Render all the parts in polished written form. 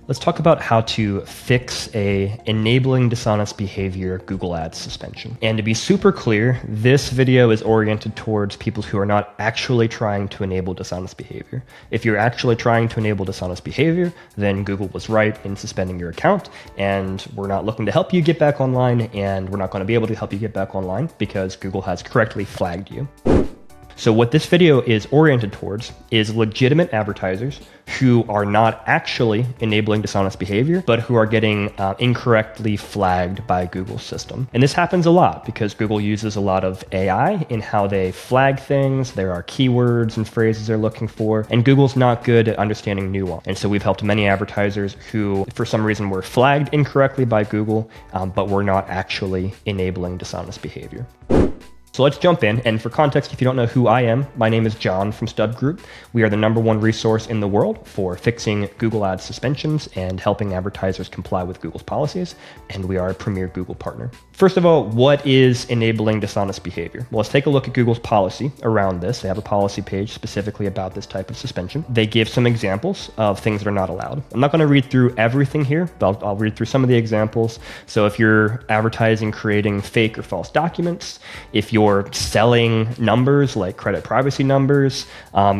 Let's talk about how to fix a enabling dishonest behavior Google Ads suspension. And to be super clear, this video is oriented towards people who are not actually trying to enable dishonest behavior. If you're actually trying to enable dishonest behavior, then Google was right in suspending your account, and we're not looking to help you get back online, and we're not going to be able to help you get back online because Google has correctly flagged you. So what this video is oriented towards is legitimate advertisers who are not actually enabling dishonest behavior, but who are getting incorrectly flagged by Google's system. And this happens a lot because Google uses a lot of AI in how they flag things. There are keywords and phrases they're looking for, and Google's not good at understanding nuance. And so we've helped many advertisers who, for some reason, were flagged incorrectly by Google, but were not actually enabling dishonest behavior. So let's jump in. And for context, if you don't know who I am, my name is John from StubGroup. We are the #1 resource in the world for fixing Google Ads suspensions and helping advertisers comply with Google's policies. And we are a premier Google partner. First of all, what is enabling dishonest behavior? Well, let's take a look at Google's policy around this. They have a policy page specifically about this type of suspension. They give some examples of things that are not allowed. I'm not going to read through everything here, but I'll read through some of the examples. So if you're advertising, creating fake or false documents, if you're selling numbers like credit privacy numbers,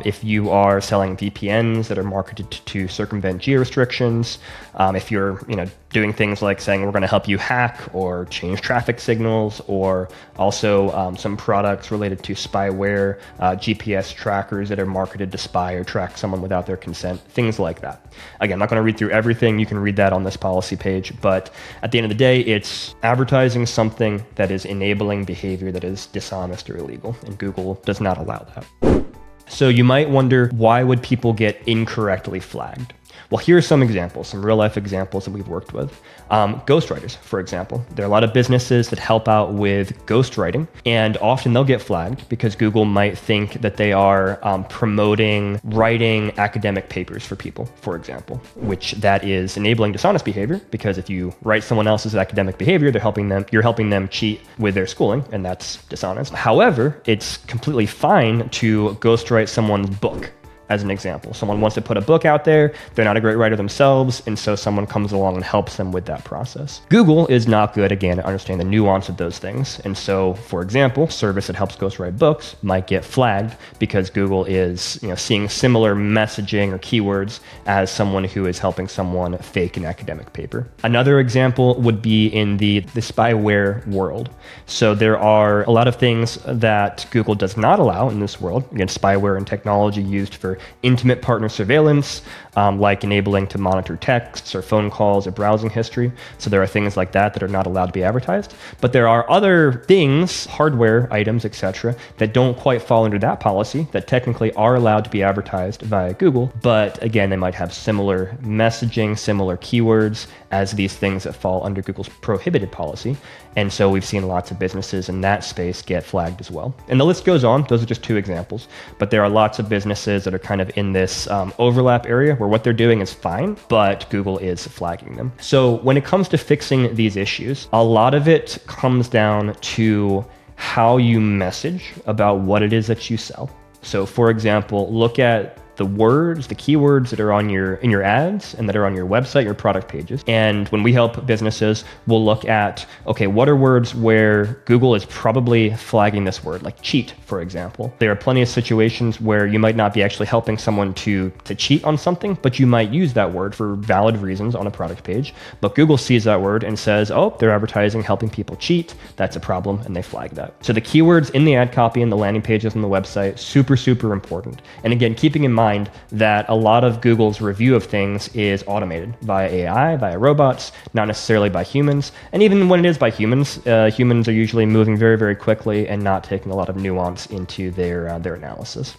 if you are selling VPNs that are marketed to circumvent geo restrictions, if you're doing things like saying we're going to help you hack or change traffic signals, or also some products related to spyware, GPS trackers that are marketed to spy or track someone without their consent, things like that. Again, I'm not going to read through everything. You can read that on this policy page, but at the end of the day, it's advertising something that is enabling behavior that is dishonest or illegal, and Google does not allow that. So you might wonder, why would people get incorrectly flagged? Well, here are some examples, some real life examples that we've worked with. Ghostwriters, for example. There are a lot of businesses that help out with ghostwriting, and often they'll get flagged because Google might think that they are promoting writing academic papers for people, for example, which that is enabling dishonest behavior, because if you write someone else's academic behavior, you're helping them cheat with their schooling, and that's dishonest. However, it's completely fine to ghostwrite someone's book. As an example, someone wants to put a book out there, they're not a great writer themselves, and so someone comes along and helps them with that process. Google is not good, again, at understanding the nuance of those things. And so, for example, a service that helps ghostwrite books might get flagged because Google is seeing similar messaging or keywords as someone who is helping someone fake an academic paper. Another example would be in the spyware world. So there are a lot of things that Google does not allow in this world. Again, spyware and technology used for intimate partner surveillance, like enabling to monitor texts or phone calls or browsing history. So there are things like that are not allowed to be advertised. But there are other things, hardware items, etc., that don't quite fall under that policy that technically are allowed to be advertised via Google. But again, they might have similar messaging, similar keywords as these things that fall under Google's prohibited policy. And so we've seen lots of businesses in that space get flagged as well. And the list goes on. Those are just two examples. But there are lots of businesses that are kind of in this overlap area where what they're doing is fine, but Google is flagging them. So when it comes to fixing these issues, a lot of it comes down to how you message about what it is that you sell. So for example, look at the words, the keywords that are in your ads and that are on your website, your product pages. And when we help businesses, we'll look at, okay, what are words where Google is probably flagging this word, like cheat, for example. There are plenty of situations where you might not be actually helping someone to cheat on something, but you might use that word for valid reasons on a product page. But Google sees that word and says, oh, they're advertising, helping people cheat. That's a problem, and they flag that. So the keywords in the ad copy and the landing pages on the website, super, super important. And again, keeping in mind that a lot of Google's review of things is automated via AI, via robots, not necessarily by humans. And even when it is by humans, humans are usually moving very, very quickly and not taking a lot of nuance into their analysis.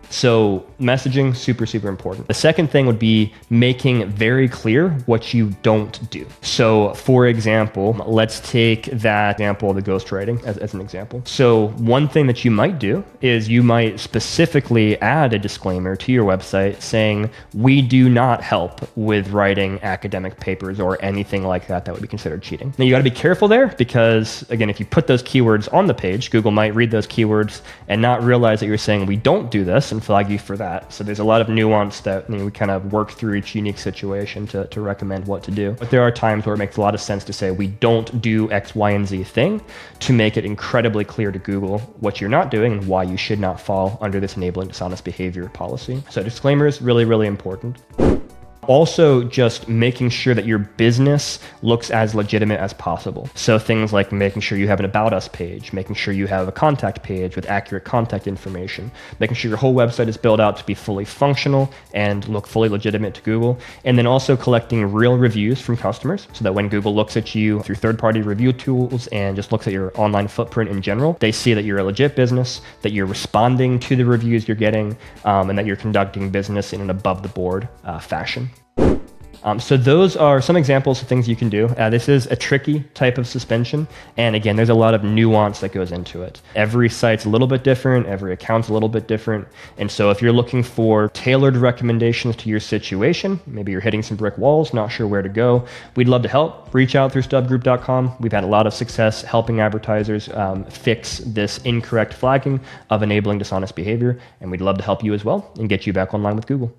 So messaging, super, super important. The second thing would be making very clear what you don't do. So for example, let's take that example of the ghostwriting as an example. So one thing that you might do is you might specifically add a disclaimer to your website saying, we do not help with writing academic papers or anything like that would be considered cheating. Now you gotta be careful there because again, if you put those keywords on the page, Google might read those keywords and not realize that you're saying we don't do this and and flag you for that. So there's a lot of nuance that we kind of work through each unique situation to recommend what to do. But there are times where it makes a lot of sense to say we don't do X, Y, and Z thing to make it incredibly clear to Google what you're not doing and why you should not fall under this enabling dishonest behavior policy. So disclaimers, really, really important. Also, just making sure that your business looks as legitimate as possible. So things like making sure you have an About Us page, making sure you have a contact page with accurate contact information, making sure your whole website is built out to be fully functional and look fully legitimate to Google. And then also collecting real reviews from customers so that when Google looks at you through third-party review tools and just looks at your online footprint in general, they see that you're a legit business, that you're responding to the reviews you're getting, and that you're conducting business in an above-the-board fashion. So those are some examples of things you can do. This is a tricky type of suspension. And again, there's a lot of nuance that goes into it. Every site's a little bit different. Every account's a little bit different. And so if you're looking for tailored recommendations to your situation, maybe you're hitting some brick walls, not sure where to go, we'd love to help. Reach out through StubGroup.com. We've had a lot of success helping advertisers fix this incorrect flagging of enabling dishonest behavior. And we'd love to help you as well and get you back online with Google.